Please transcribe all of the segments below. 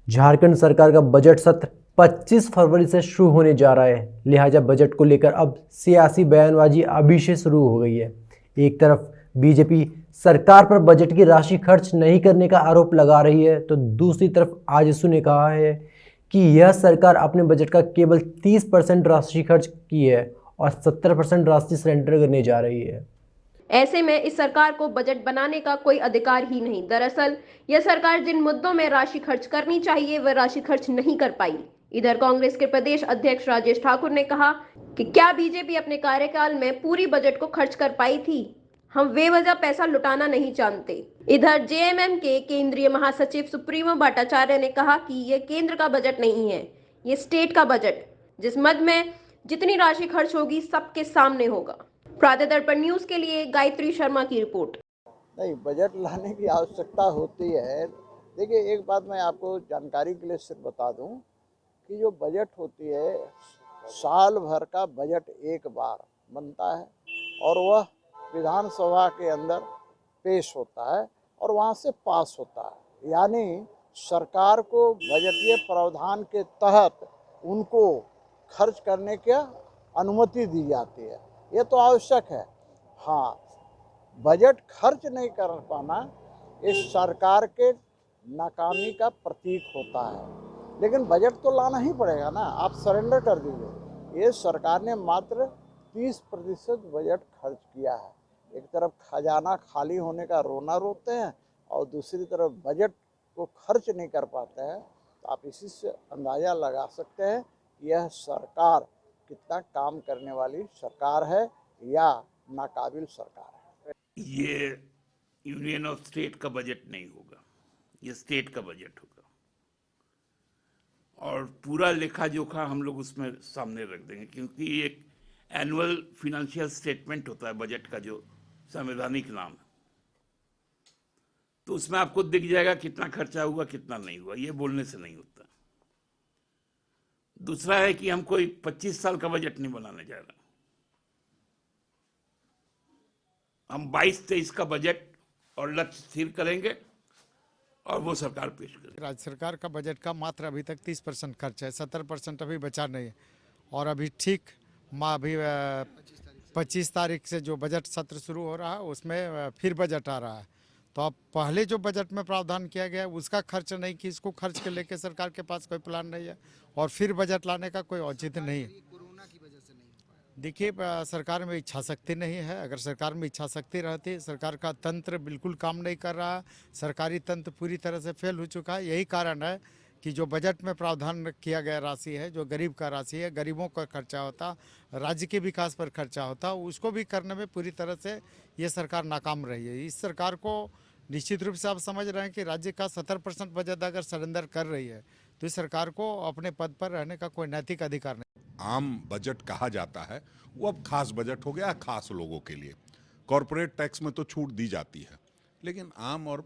झारखंड सरकार का बजट सत्र 25 फरवरी से शुरू होने जा रहा है। लिहाजा बजट को लेकर अब सियासी बयानबाजी अभी से शुरू हो गई है। एक तरफ बीजेपी सरकार पर बजट की राशि खर्च नहीं करने का आरोप लगा रही है, तो दूसरी तरफ आजसू ने कहा है कि यह सरकार अपने बजट का केवल 30% राशि खर्च की है और 70% राशि सरेंडर करने जा रही है। ऐसे में इस सरकार को बजट बनाने का कोई अधिकार ही नहीं। दरअसल यह सरकार जिन मुद्दों में राशि खर्च करनी चाहिए वह राशि खर्च नहीं कर पाई। इधर कांग्रेस के प्रदेश अध्यक्ष राजेश ठाकुर ने कहा कि क्या बीजेपी अपने कार्यकाल में पूरी बजट को खर्च कर पाई थी? हम बेवजह पैसा लुटाना नहीं जानते। इधर जेएमएम के केंद्रीय महासचिव सुप्रीमो भट्टाचार्य ने कहा कि यह केंद्र का बजट नहीं है, ये स्टेट का बजट, जिस मद में जितनी राशि खर्च होगी सबके सामने होगा। प्रातः दर्पण न्यूज के लिए गायत्री शर्मा की रिपोर्ट। नहीं, बजट लाने की आवश्यकता होती है। देखिए, एक बात मैं आपको जानकारी के लिए सिर्फ बता दूं कि जो बजट होती है, साल भर का बजट एक बार बनता है और वह विधानसभा के अंदर पेश होता है और वहां से पास होता है। यानी सरकार को बजटीय प्रावधान के तहत उनको खर्च करने की अनुमति दी जाती है। ये तो आवश्यक है। हाँ, बजट खर्च नहीं कर पाना इस सरकार के नाकामी का प्रतीक होता है, लेकिन बजट तो लाना ही पड़ेगा ना। आप सरेंडर कर दीजिए। ये सरकार ने मात्र 30% बजट खर्च किया है। एक तरफ खजाना खाली होने का रोना रोते हैं और दूसरी तरफ बजट को खर्च नहीं कर पाते हैं। तो आप इसी से अंदाज़ा लगा सकते हैं कि यह सरकार कितना काम करने वाली सरकार है या नाकाबिल सरकार है। ये यूनियन ऑफ स्टेट का बजट नहीं होगा, ये स्टेट का बजट होगा और पूरा लेखा जोखा हम लोग उसमें सामने रख देंगे, क्योंकि एक एनुअल फिनेंशियल स्टेटमेंट होता है बजट का, जो संवैधानिक नाम है। तो उसमें आपको दिख जाएगा कितना खर्चा हुआ कितना नहीं हुआ। ये बोलने से नहीं होता। दूसरा है कि हम कोई 25 साल का बजट नहीं बनाने जा रहे। हम 22-23 का बजट और लक्ष्य स्थिर करेंगे और वो सरकार पेश करेगी। राज्य सरकार का बजट का मात्र अभी तक 30% खर्च है, 70% अभी बचा नहीं है। और अभी ठीक अभी 25 तारीख से जो बजट सत्र शुरू हो रहा है उसमें फिर बजट आ रहा है। तो अब पहले जो बजट में प्रावधान किया गया है उसका खर्च नहीं कि इसको खर्च के लेके सरकार के पास कोई प्लान नहीं है और फिर बजट लाने का कोई औचित्य नहीं है। कोरोना की वजह से नहीं। देखिए, सरकार में इच्छा शक्ति नहीं है। अगर सरकार में इच्छा शक्ति रहती, सरकार का तंत्र बिल्कुल काम नहीं कर रहा, सरकारी तंत्र पूरी तरह से फेल हो चुका है। यही कारण है कि जो बजट में प्रावधान किया गया राशि है, जो गरीब का राशि है, गरीबों का खर्चा होता, राज्य के विकास पर खर्चा होता, उसको भी करने में पूरी तरह से ये सरकार नाकाम रही है। इस सरकार को निश्चित रूप से आप समझ रहे हैं कि राज्य का 70% बजट अगर सरेंडर कर रही है तो इस सरकार को अपने पद पर रहने का कोई नैतिक अधिकार नहीं। आम बजट कहा जाता है वो अब खास बजट हो गया, खास लोगों के लिए। कॉरपोरेट टैक्स में तो छूट दी जाती है, लेकिन आम और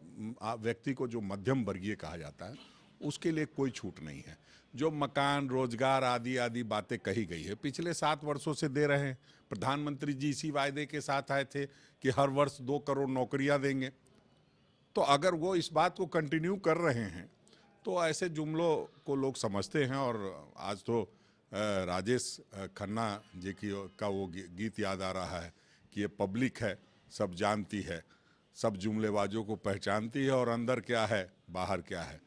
व्यक्ति को जो मध्यम वर्गीय कहा जाता है उसके लिए कोई छूट नहीं है। जो मकान, रोजगार आदि आदि बातें कही गई है पिछले 7 वर्षों से दे रहे हैं। प्रधानमंत्री जी इसी वायदे के साथ आए थे कि हर वर्ष 2 करोड़ नौकरियां देंगे। तो अगर वो इस बात को कंटिन्यू कर रहे हैं तो ऐसे जुमलों को लोग समझते हैं। और आज तो राजेश खन्ना जी का वो गीत याद आ रहा है कि ये पब्लिक है, सब जानती है, सब जुमलेबाजों को पहचानती है और अंदर क्या है बाहर क्या है।